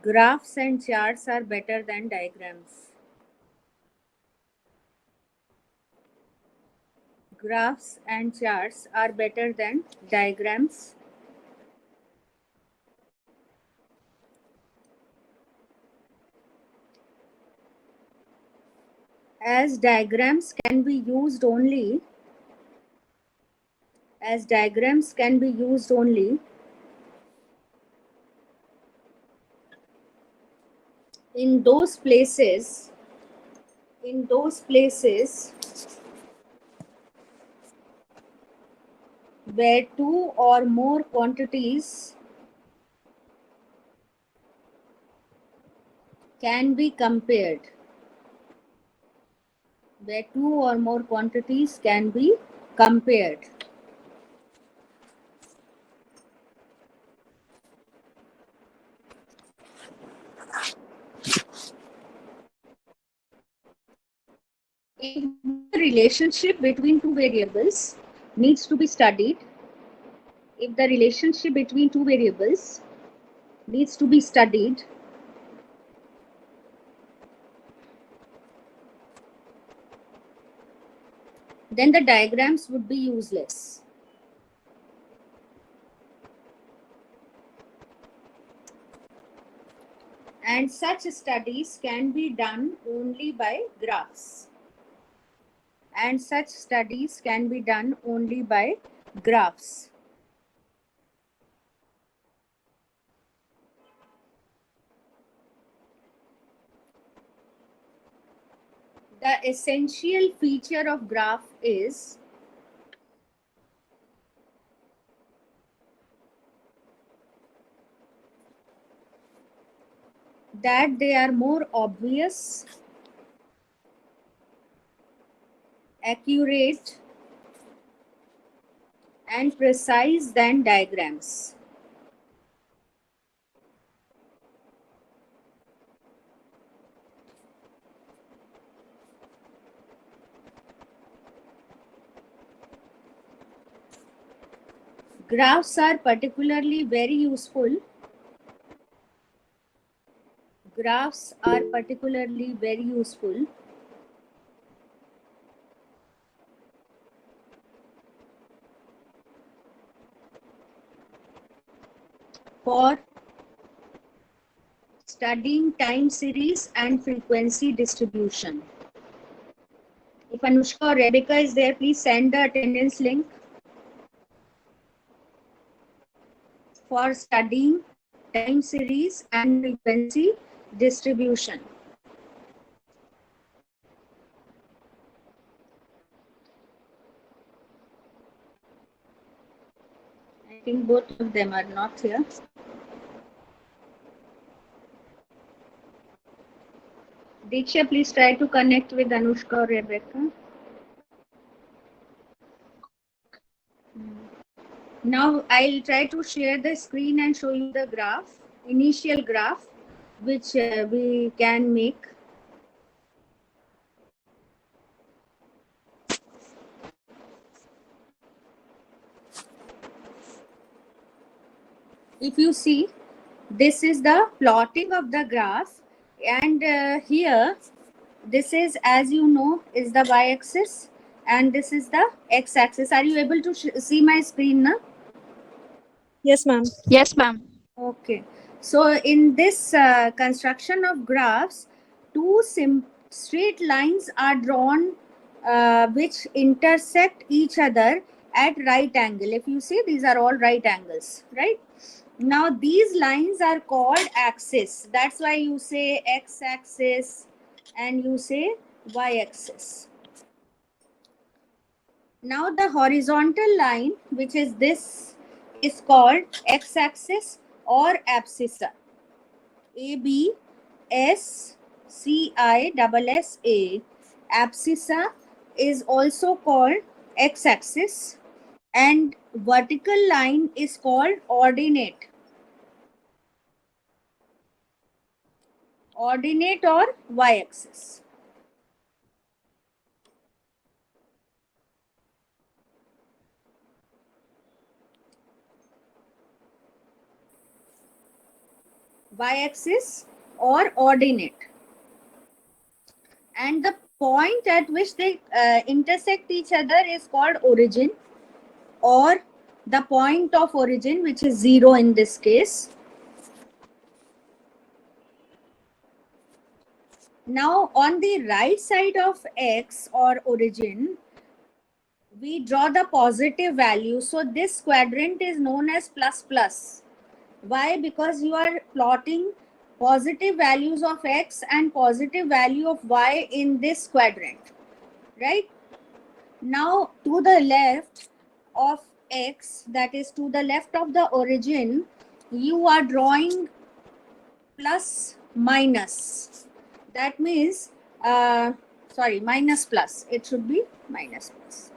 Graphs and charts are better than diagrams. Graphs and charts are better than diagrams. As diagrams can be used only in those places where two or more quantities can be compared. Where two or more quantities can be compared. If the relationship between two variables needs to be studied, if the relationship between two variables needs to be studied, then the diagrams would be useless. And such studies can be done only by graphs. And such studies can be done only by graphs. The essential feature of graph is that they are more obvious, accurate, and precise than diagrams. Graphs are particularly very useful. Graphs are particularly very useful for studying time series and frequency distribution. If Anushka or Rebecca is there, please send the attendance link. For studying time series and frequency distribution. I think both of them are not here. Diksha, please try to connect with Anushka or Rebecca. Now I'll try to share the screen and show you the graph, initial graph, which we can make. If you see, this is the plotting of the graph, and here, this is, as you know, is the y-axis, and this is the x-axis. Are you able to see my screen now? Yes, ma'am. Yes, ma'am. Okay. So in this construction of graphs, two straight lines are drawn which intersect each other at right angle. If you see, these are all right angles, right? Now these lines are called axis. That's why you say x-axis and you say y-axis. Now the horizontal line, which is this, is called x-axis or abscissa. ABSCISSA. Abscissa is also called x-axis, and vertical line is called ordinate. Ordinate or y-axis. y-axis or ordinate, and the point at which they intersect each other is called origin, or the point of origin, which is 0 in this case. Now on the right side of x or origin, we draw the positive value. So this quadrant is known as plus plus. Why? Because you are plotting positive values of x and positive value of y in this quadrant, right? Now to the left of x, that is to the left of the origin, you are drawing plus minus. That means minus plus. It should be minus plus.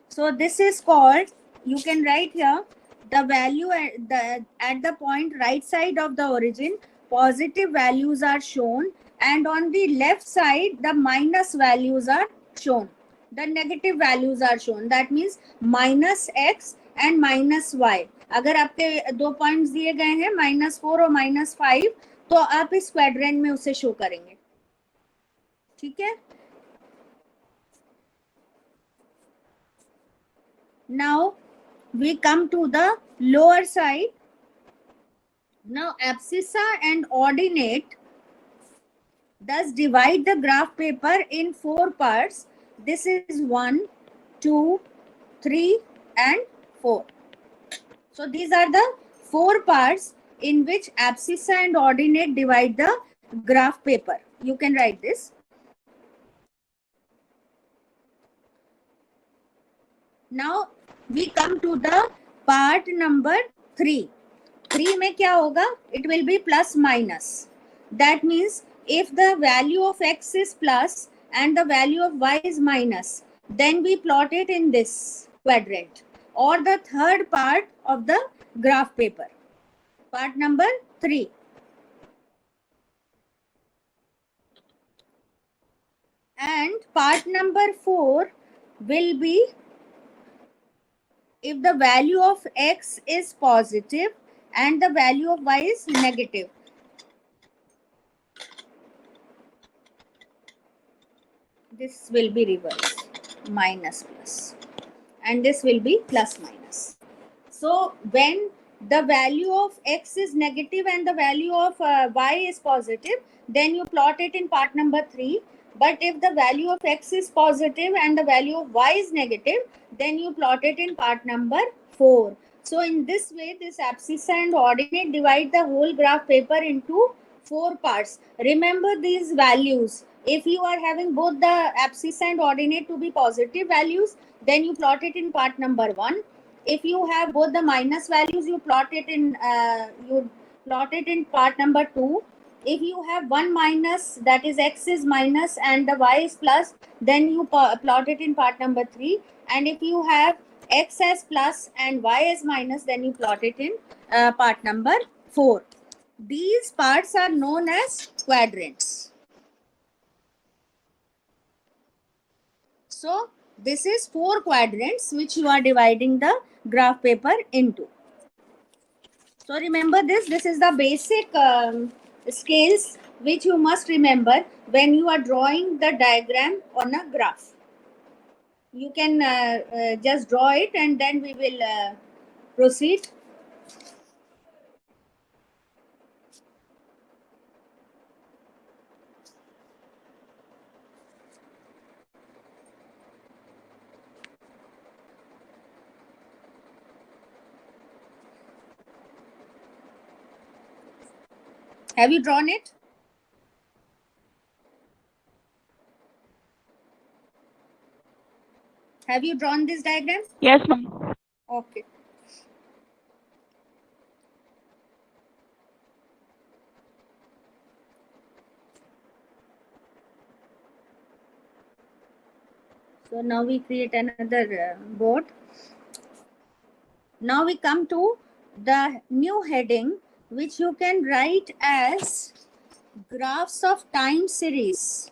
So this is called, you can write here, the value at the point right side of the origin, positive values are shown, and on the left side the minus values are shown, the negative values are shown. That means minus x and minus y. अगर आपके दो points दिए गए हैं -4 और -5, तो आप इस क्वाड्रेंट में उसे शो करेंगे. ठीक है. Now we come to the lower side. Now abscissa and ordinate thus divide the graph paper in 4 parts. This is 1, 2, 3 and 4. So these are the 4 parts in which abscissa and ordinate divide the graph paper. You can write this. Now we come to the part number 3. 3 में क्या होगा? It will be plus minus. That means if the value of x is plus and the value of y is minus, then we plot it in this quadrant or the third part of the graph paper. Part number 3. And part number 4 will be if the value of x is positive and the value of y is negative. This will be reversed, minus plus, and this will be plus minus. So when the value of x is negative and the value of y is positive, then you plot it in part number 3. But if the value of x is positive and the value of y is negative, then you plot it in part number 4. So in this way, this abscissa and ordinate divide the whole graph paper into 4 parts. Remember these values. If you are having both the abscissa and ordinate to be positive values, then you plot it in part number 1. If you have both the minus values, you plot it in part number 2. If you have one minus, that is x is minus and the y is plus, then you plot it in part number 3. And if you have x as plus and y as minus, then you plot it in part number 4. These parts are known as quadrants. So this is 4 quadrants which you are dividing the graph paper into. So remember this is the basic scales which you must remember when you are drawing the diagram on a graph. You can just draw it and then we will proceed. Have you drawn it? Have you drawn this diagram? Yes, ma'am. Okay. So now we create another board. Now we come to the new heading, which you can write as graphs of time series,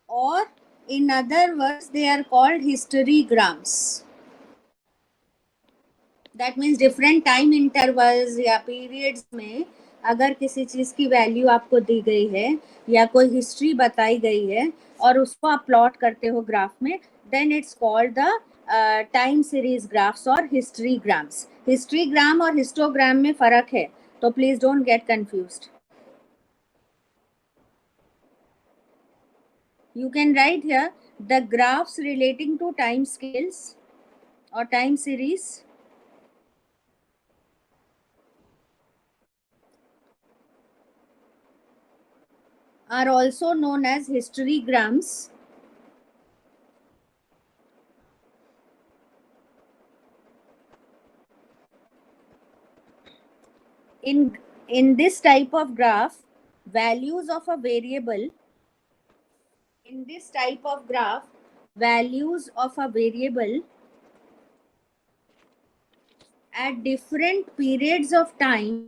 or in other words they are called histograms. That means different time intervals या periods में अगर किसी चीज की value आपको दी गई है या कोई हिस्ट्री बताई गई है और उसको आप प्लॉट करते हो ग्राफ में, then it's called the time series graphs और हिस्ट्रीग्राम्स. हिस्ट्रीग्राम और हिस्टोग्राम में फर्क है, तो please don't get confused. You can write here the graphs relating to time scales or time series are also known as histograms. In this type of graph, values of a variable in this type of graph values of a variable at different periods of time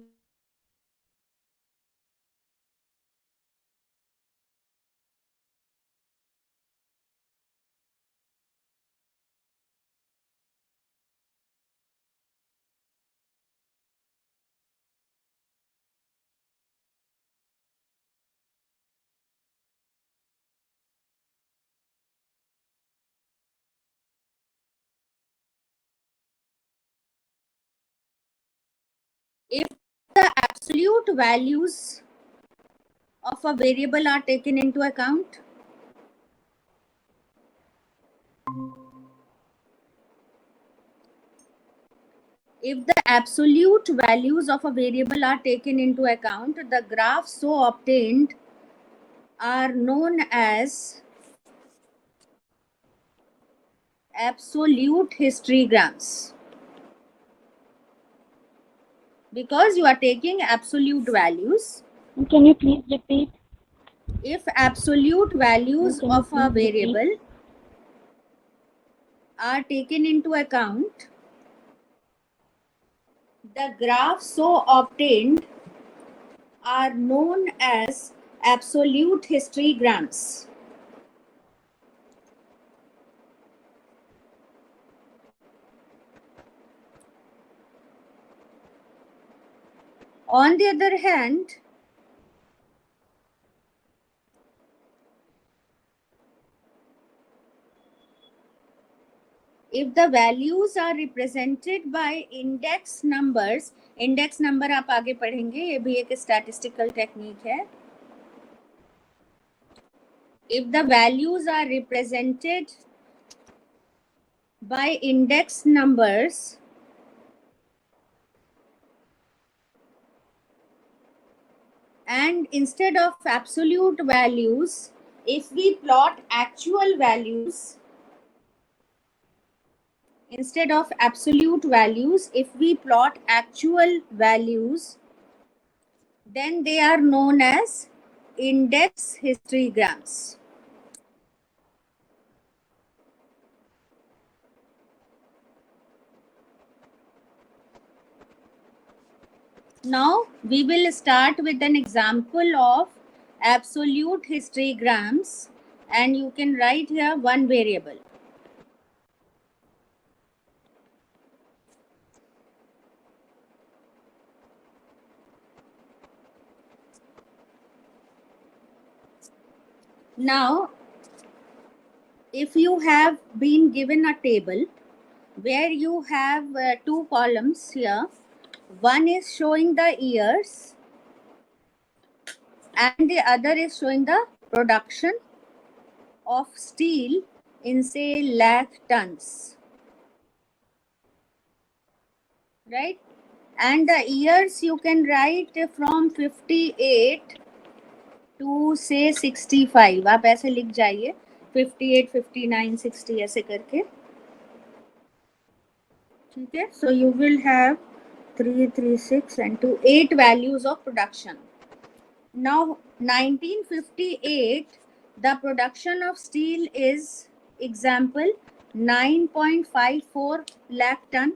if the absolute values of a variable are taken into account. If the absolute values of a variable are taken into account, the graphs so obtained are known as absolute histograms, because you are taking absolute values. Can you please repeat? If absolute values Can you of a please repeat? variable are taken into account, the graphs so obtained are known as absolute histograms. On the other hand, if the values are represented by index numbers, index number आप आगे पढ़ेंगे, ये भी एक statistical technique है. If the values are represented by index numbers, and instead of absolute values, if we plot actual values, instead of absolute values, if we plot actual values, then they are known as index histograms. Now we will start with an example of absolute histograms, and you can write here one variable. Now, if you have been given a table where you have two columns here, one is showing the years and the other is showing the production of steel in, say, lakh tons, right? And the years you can write from 58 to say 65. आप ऐसे लिख जाइए 58, 59, 60 ऐसे करके, ठीक है. So you will have 3, 3, 6 and 2, 8 values of production. Now 1958, the production of steel is, example, 9.54 lakh ton.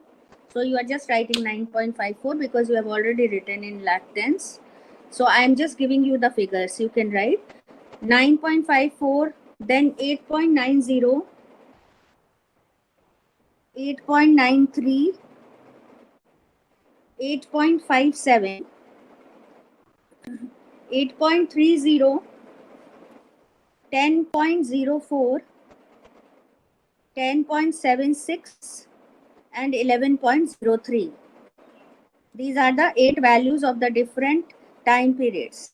So you are just writing 9.54 because you have already written in lakh tons. So I am just giving you the figures. You can write 9.54, then 8.90, 8.93, 8.57, 8.30, 10.04, 10.76, and 11.03. These are the 8 values of the different time periods.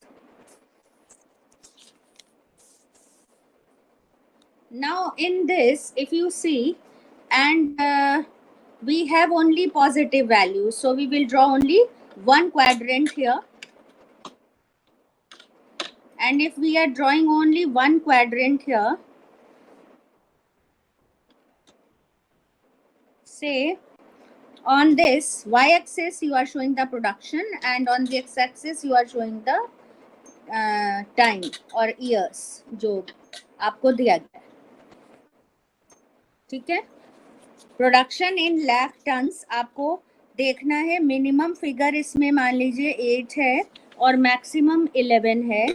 Now in this, if you see, and we have only positive values, so we will draw only one quadrant here. And if we are drawing only one quadrant here, say on this y-axis you are showing the production, and on the x-axis you are showing the time or years जो आपको दिया गया है. ठीक है. Production in lakh turns आपको देखना है. मिनिमम फिगर इसमें मान लीजिए 8 है और मैक्सिमम 11 है.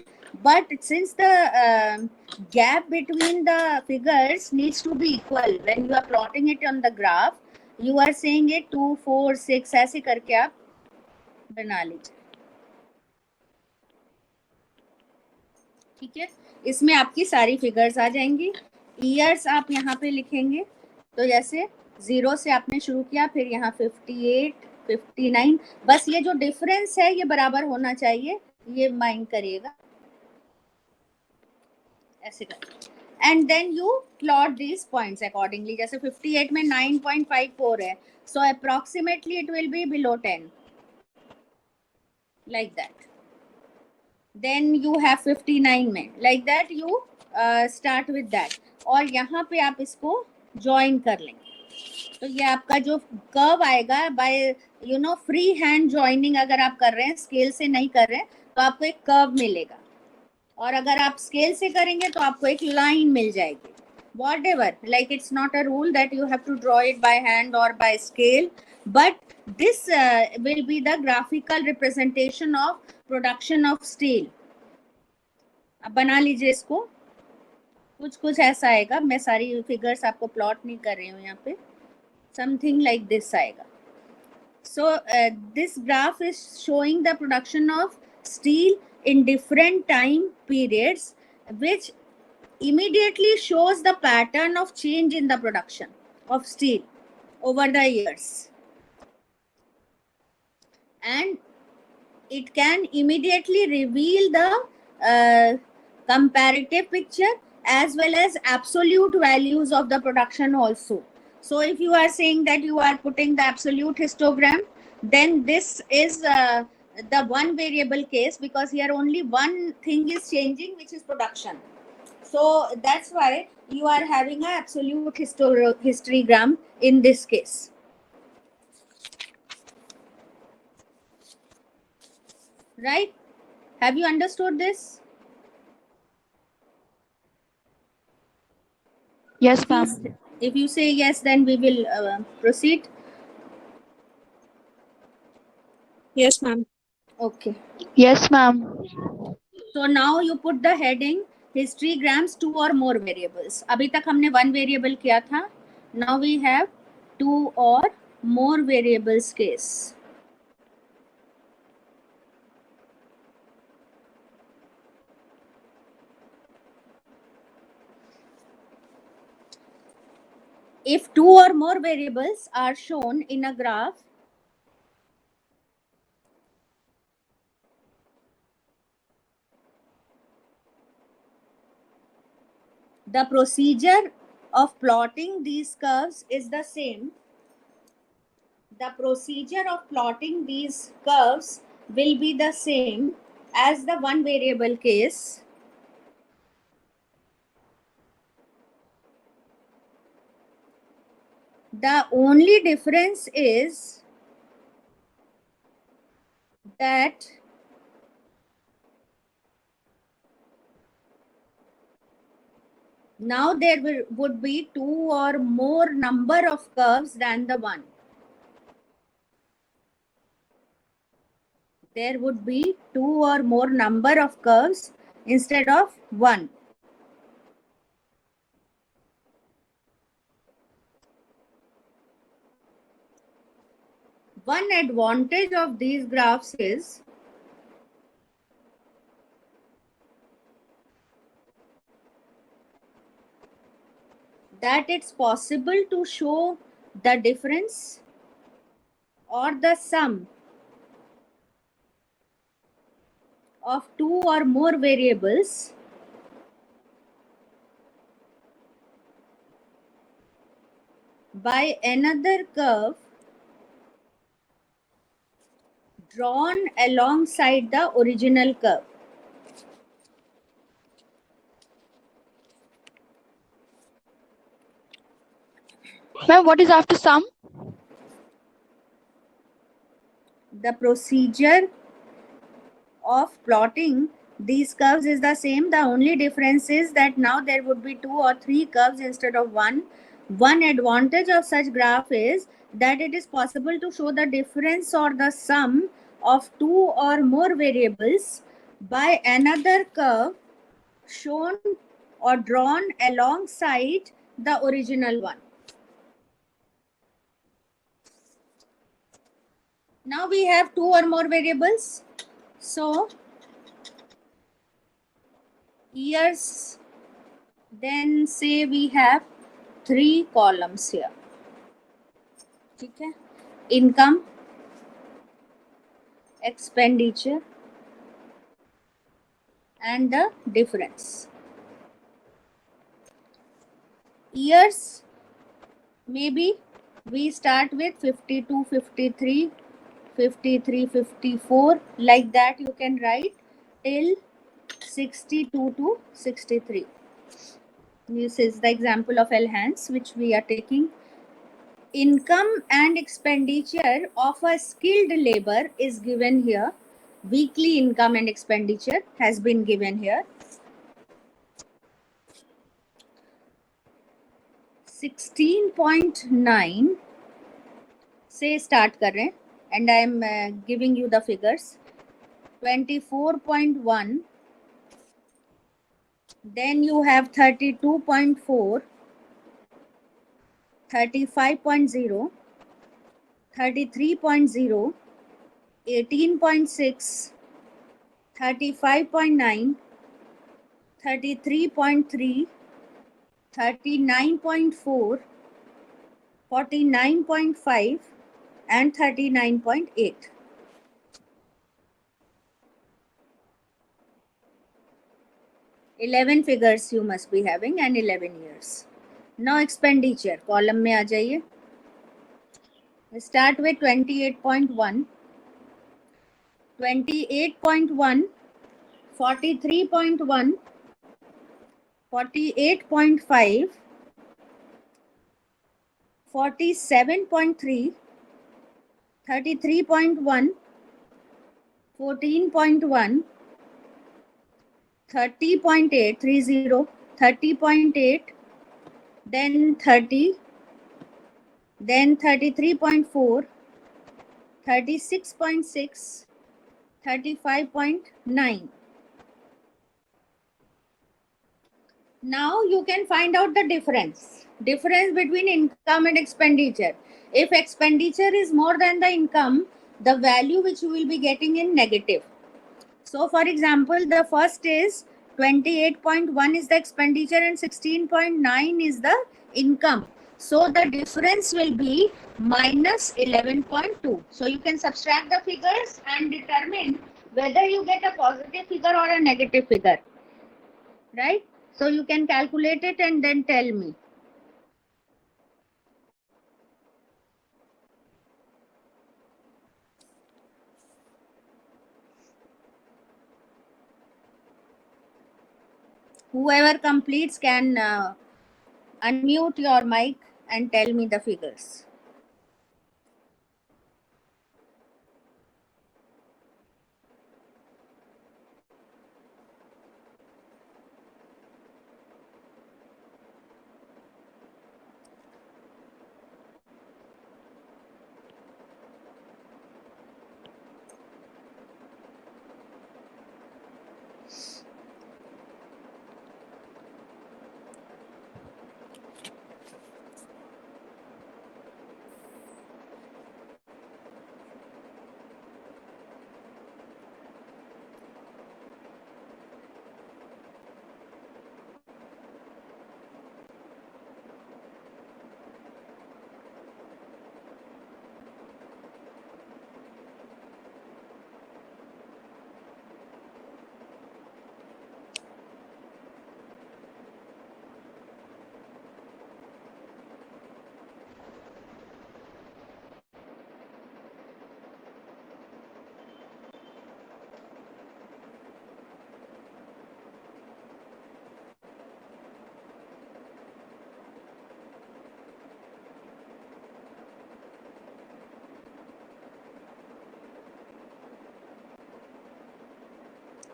But since the gap between the figures needs to be equal when you are plotting it on the graph, you are saying it 2, 4, 6 ऐसे करके आप बना लीजिए. ठीक है. इसमें आपकी सारी फिगर्स आ जाएंगी. ईयर्स आप यहाँ पे लिखेंगे. तो जैसे 0 से आपने शुरू किया, फिर यहाँ 58, 59. बस ये जो डिफरेंस है ये बराबर होना चाहिए, ये माइंड करिएगा. ऐसे कर. And then you plot these points accordingly. जैसे 58 में 9.54 है, so approximately it will be below 10, like that. Then you have 59 में, like that you start with that. और यहाँ पे आप इसको ज्वाइन कर लेंगे. तो ये आपका जो कर्व आएगा बाय फ्री हैंड ज्वाइनिंग अगर आप कर रहे हैं, स्केल से नहीं कर रहे हैं, तो आपको एक कर्व मिलेगा. और अगर आप स्केल से करेंगे तो आपको एक लाइन मिल जाएगी. Whatever, like it's not a rule that you have to draw it by hand or by scale, but this will be the graphical representation of production of steel. अब बना लीजिए इसको. कुछ ऐसा आएगा. मैं सारी फिगर्स आपको प्लॉट नहीं कर रही हूँ यहाँ पे. समथिंग लाइक दिस आएगा. So this graph is showing the production of steel in different time periods, which immediately shows the pattern of change in the production of steel over the years. And it can immediately reveal the comparative picture as well as absolute values of the production also. So if you are saying that you are putting the absolute histogram, then this is the one variable case, because here only one thing is changing, which is production. So that's why you are having an absolute histogram in this case. Right? Have you understood this? Yes, ma'am. If you say yes, then we will proceed. Yes, ma'am. Okay. Yes, ma'am. So now you put the heading histograms 2 or more variables. अभी तक हमने one variable किया था. Now we have 2 or more variables case. If 2 or more variables are shown in a graph, the procedure of plotting these curves is the same. The procedure of plotting these curves will be the same as the one variable case. The only difference is that now there would be 2 or more number of curves than the one. There would be 2 or more number of curves instead of 1. One advantage of these graphs is that it's possible to show the difference or the sum of two or more variables by another curve drawn alongside the original curve. Ma'am, what is after sum? The procedure of plotting these curves is the same. The only difference is that now there would be 2 or 3 curves instead of one. One advantage of such graph is that it is possible to show the difference or the sum of 2 or more variables by another curve shown or drawn alongside the original one. Now we have 2 or more variables. So years, then say we have 3 columns here. Okay. Income, expenditure, and the difference. Years, maybe we start with 52, 53, 53, 54, like that you can write till 62 to 63. This is the example of LHANS which we are taking. Income and expenditure of a skilled labor is given here. Weekly income and expenditure has been given here. 16.9 से start कर रहे हैं and I am giving you the figures. 24.1, then you have 32.4, 35.0, 33.0, 18.6, 35.9, 33.3, 39.4, 49.5 and 39.8. Eleven figures you must be having and 11 years. Now expenditure column में आ जाइए. Start with 28.1, 28.1, 43.1, 48.5, 47.3, 33.1, 14.1, 30.8, 30, 30.8, then 30, then 33.4, 36.6, 35.9. Now you can find out the difference between income and expenditure. If expenditure is more than the income, the value which you will be getting in negative. So for example, the first is 28.1 is the expenditure and 16.9 is the income. So the difference will be minus 11.2. So you can subtract the figures and determine whether you get a positive figure or a negative figure. Right? So you can calculate it and then tell me. Whoever completes can unmute your mic and tell me the figures.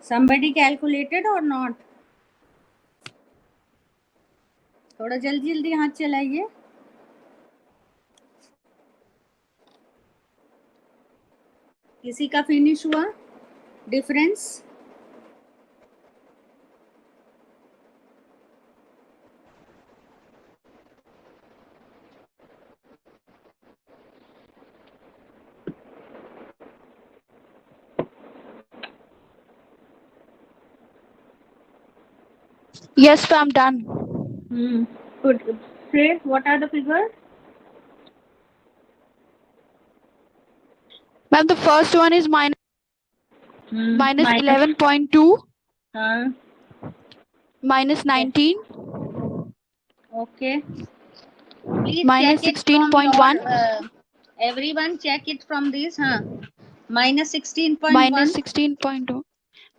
somebody calculated or not? थोड़ा जल्दी जल्दी हाथ चलाइए. किसी का finish हुआ difference? Yes, ma'am, done. Good. Say what are the figures? Ma'am, the first one is minus 11.2, minus 19, Okay. Please minus check it from 16.1, your, everyone check it from this. Minus 16.1. minus 16.2,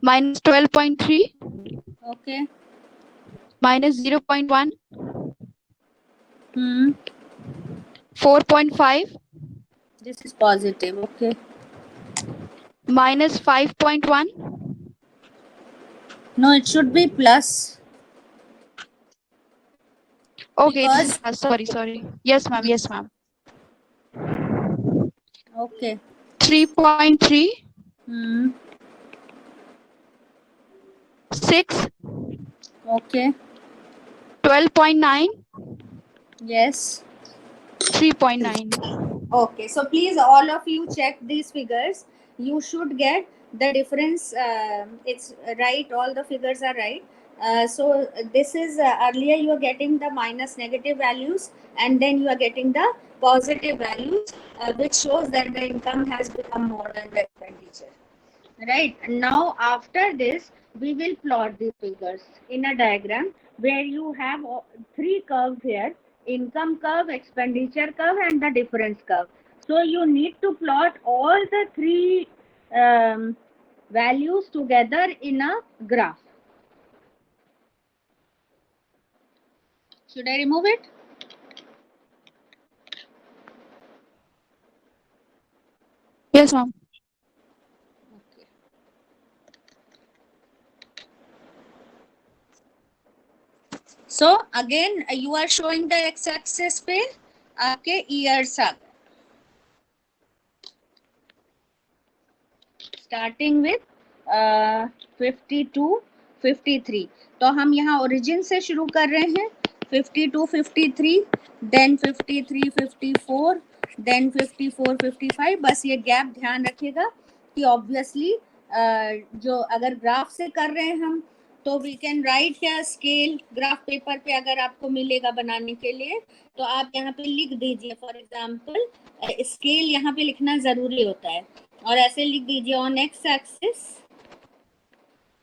minus 12.3, Okay. minus 0.1, 4.5, This is positive. Okay. minus 5.1. No, it should be plus. Okay, this Because is sorry. Yes, ma'am. Yes, ma'am. okay. 3.3, 6, Okay. 12.9, Yes. 3.9. Okay. So please, all of you check these figures. You should get the difference. It's right. All the figures are right. So this is earlier you are getting the minus negative values, and then you are getting the positive values, which shows that the income has become more than the expenditure. Right. Now after this, we will plot these figures in a diagram where you have three curves here: income curve, expenditure curve, and the difference curve. So you need to plot all the three values together in a graph. Should I remove it? Yes, ma'am. Okay. So again, you are showing the x-axis पे आपके years आ गए. Starting with 52, 53. तो हम यहाँ origin से शुरू कर रहे हैं. 52, 53, then 53, 54, then 54, 55. बस ये गैप ध्यान रखिएगा कि ऑब्वियसली जो अगर ग्राफ से कर रहे हैं हम, तो वी कैन राइट या स्केल ग्राफ पेपर पे अगर आपको मिलेगा बनाने के लिए, तो आप यहाँ पे लिख दीजिए. फॉर एग्जाम्पल स्केल यहाँ पे लिखना जरूरी होता है, और ऐसे लिख दीजिए on x axis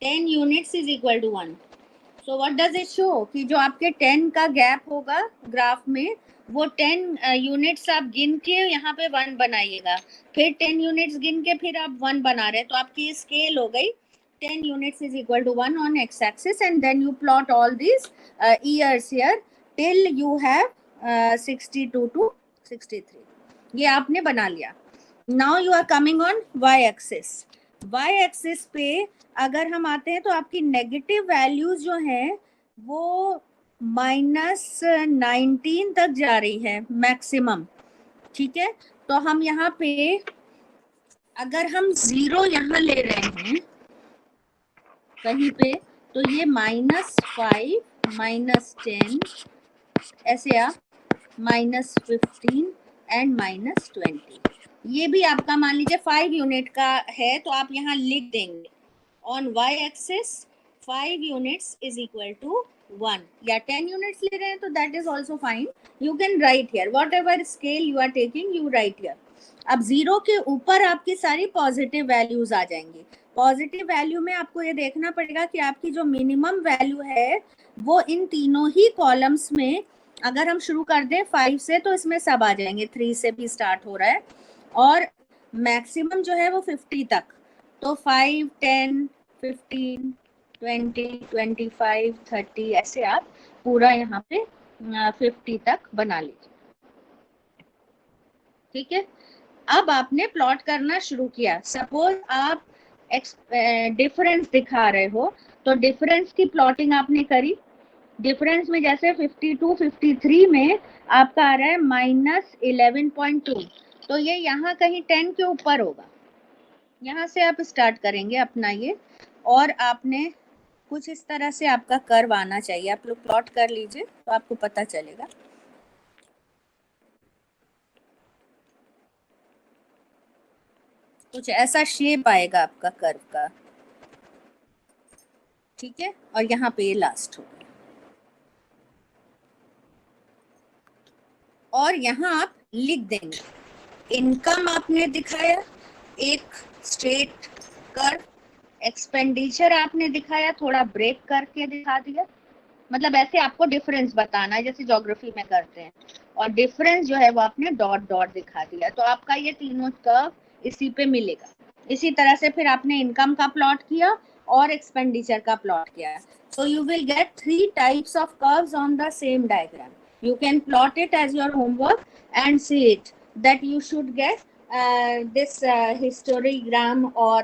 10 units is equal to 1. So what does it show कि जो आपके 10 का गैप होगा ग्राफ में, वो 10 यूनिट्स आप गिन के यहाँ पे 1 बनाइएगा. फिर 10 यूनिट्स गिन के फिर आप 1 बना रहे हैं, तो आपकी स्केल हो गई 10 units is equal to 1 on x-axis, and then you plot all these years here till you have 62 to 63. ये आपने बना लिया. Now you are coming on y-axis. y-axis पे अगर हम आते हैं तो आपकी नेगेटिव वैल्यूज जो हैं वो -19 तक जा रही है मैक्सिमम. ठीक है, तो हम यहाँ पे अगर हम 0 यहाँ ले रहे हैं कहीं पे, तो ये -5, -10 ऐसे आप -15 एंड -20. ये भी आपका मान लीजिए 5 यूनिट का है, तो आप यहाँ लिख देंगे on y axis 5 units is equal to 1, या 10 यूनिट्स ले रहे हैं तो that is also fine. You can write here whatever scale you are taking, you write here. अब 0 के ऊपर आपकी सारी पॉजिटिव वैल्यूज आ जाएंगी. पॉजिटिव वैल्यू में आपको ये देखना पड़ेगा कि आपकी जो मिनिमम वैल्यू है वो इन तीनों ही कॉलम्स में, अगर हम शुरू कर दें 5 से तो इसमें सब आ जाएंगे. 3 से भी स्टार्ट हो रहा है, और मैक्सिमम जो है वो 50 तक. तो 5, 10, 15, 20, 25, 30 ऐसे आप पूरा यहाँ पे 50 तक बना लीजिए. ठीक है, अब आपने प्लॉट करना शुरू किया. सपोज आप डिफरेंस दिखा रहे हो, तो डिफरेंस की प्लॉटिंग आपने करी। डिफरेंस में जैसे 52 53 में आपका आ रहा है -11.2, तो ये यहाँ कहीं 10 के ऊपर होगा। यहाँ से आप स्टार्ट करेंगे अपना ये, और आपने कुछ इस तरह से आपका कर्व आना चाहिए। आप लोग प्लॉट कर लीजिए तो आपको पता चलेगा। कुछ ऐसा शेप आएगा आपका कर्व का, ठीक है, और यहाँ पे ये लास्ट होगा। और यहाँ आप लिख देंगे, इनकम आपने दिखाया एक स्ट्रेट कर्व, एक्सपेंडिचर आपने दिखाया थोड़ा ब्रेक करके दिखा दिया, मतलब ऐसे आपको डिफरेंस बताना है जैसे ज्योग्राफी में करते हैं, और डिफरेंस जो है वो आपने डॉट डॉट दिखा दिया, तो आपका ये तीनों कर्व इसी पे मिलेगा। इसी तरह से फिर आपने इनकम का प्लॉट किया और एक्सपेंडिचर का प्लॉट किया, so you will get 3 types of curves on the same diagram. You can plot it as your homework and see it, that you should get this histogram or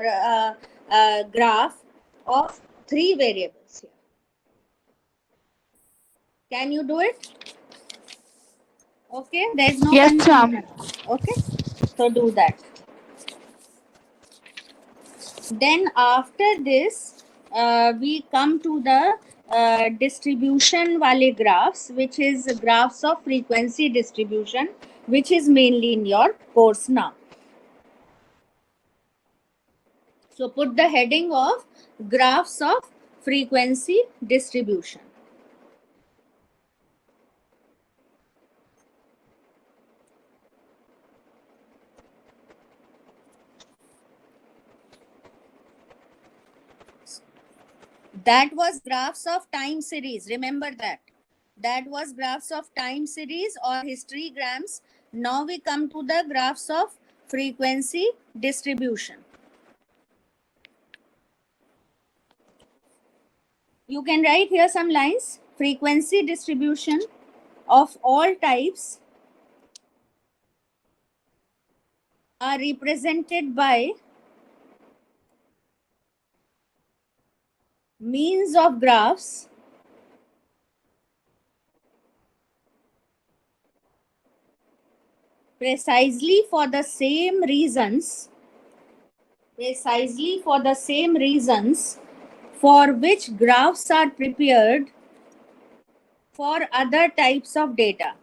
graph of 3 variables here. Can you do it? Okay, there is no Yes, confusion. ma'am. Okay, so do that. Then after this we come to the distribution wale graphs, which is graphs of frequency distribution, which is mainly in your course now. So put the heading of graphs of frequency distribution. That was graphs of time series, remember that. That was graphs of time series or histograms. Now we come to the graphs of frequency distribution. You can write here some lines. Frequency distribution of all types are represented by means of graphs precisely for the same reasons for which graphs are prepared for other types of data.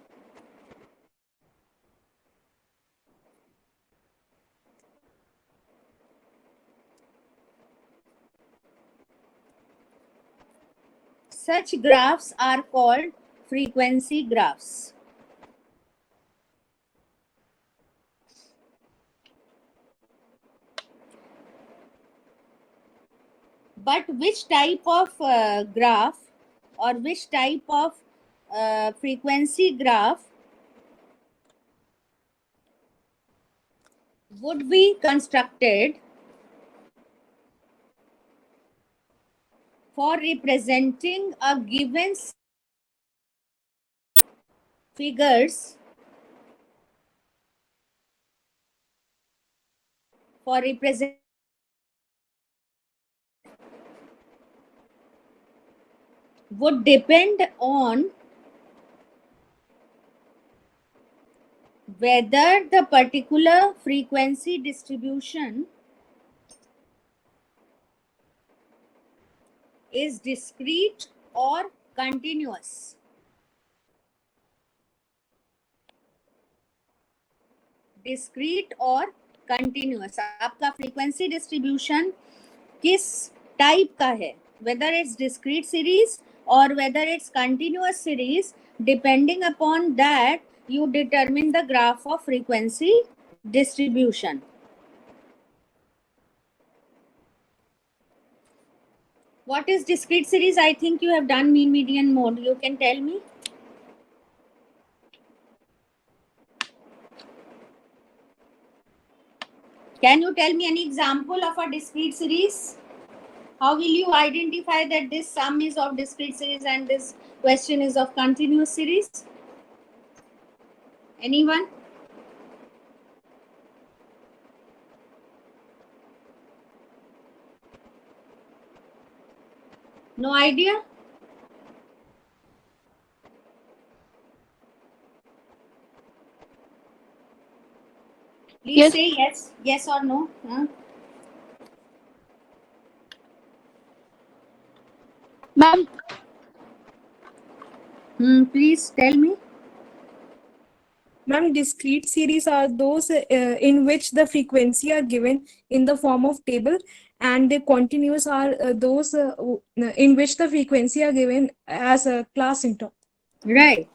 Such graphs are called frequency graphs. But which type of graph or which type of frequency graph would be constructed for representing a given figures for represent would depend on whether the particular frequency distribution is discrete or continuous. Discrete और continuous, आपका frequency distribution किस type का है, whether it's discrete series or whether it's continuous series, depending upon that you determine the graph of frequency distribution. What is discrete series? I think you have done mean median mode. You can tell me. Can you tell me any example of a discrete series? How will you identify that this sum is of discrete series and this question is of continuous series? Anyone? No idea? Please Yes. say yes or no. Huh? Ma'am, Please tell me. Ma'am, discrete series are those in which the frequency are given in the form of table, and the continuous are those in which the frequency are given as a class interval. Right.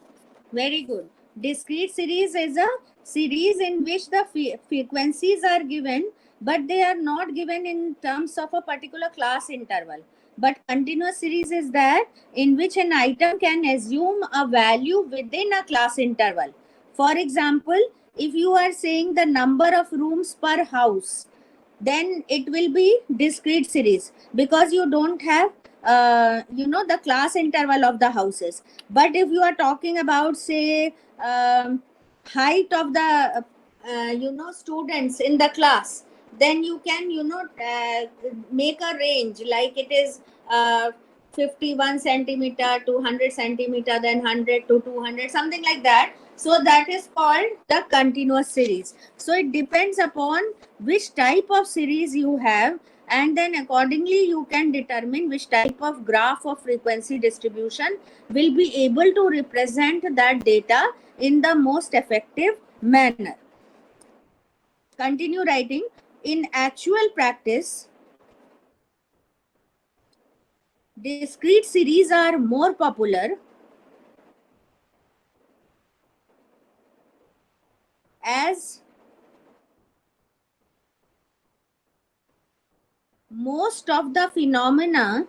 Very good. Discrete series is a series in which the frequencies are given, but they are not given in terms of a particular class interval. But continuous series is that in which an item can assume a value within a class interval. For example, if you are saying the number of rooms per house, then it will be discrete series because you don't have the class interval of the houses. But if you are talking about, say, height of the students in the class, then you can make a range, like it is 51 centimeter to 100 centimeter, then 100 to 200, something like that. So that is called the continuous series. So it depends upon which type of series you have, and then accordingly you can determine which type of graph of frequency distribution will be able to represent that data in the most effective manner. Continue writing. In actual practice, discrete series are more popular as most of the phenomena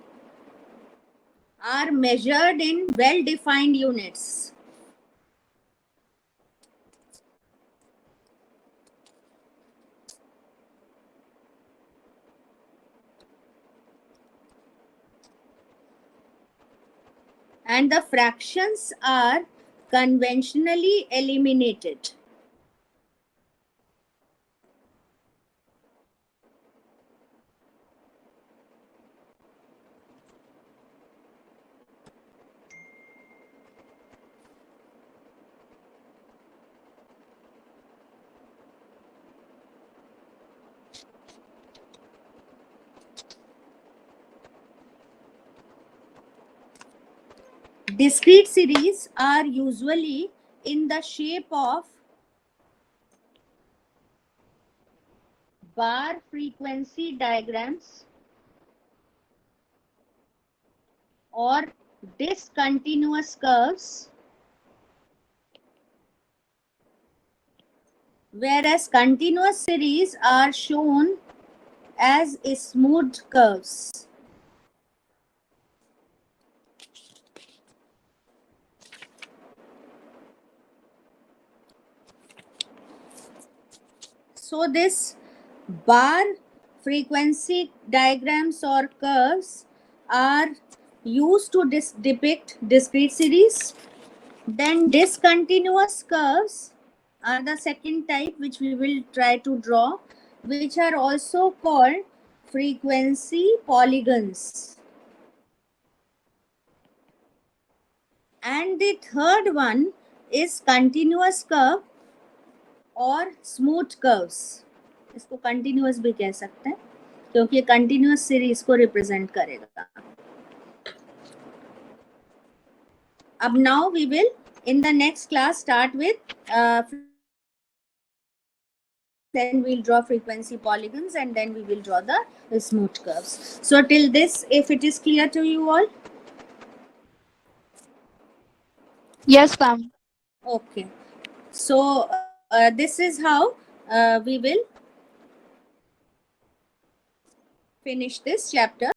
are measured in well-defined units. And the fractions are conventionally eliminated. Discrete series are usually in the shape of bar frequency diagrams or discontinuous curves, whereas continuous series are shown as smooth curves. So this bar frequency diagrams or curves are used to depict discrete series. Then discontinuous curves are the second type which we will try to draw, which are also called frequency polygons. And the third one is continuous curve और smooth curves. इसको continuous भी कह सकते हैं क्योंकि ये continuous series को represent करेगा. अब now we will in the next class start with then we'll draw frequency polygons and then we will draw the smooth curves. So till this, if it is clear to you all? yes, ma'am. Okay. So this is how we will finish this chapter.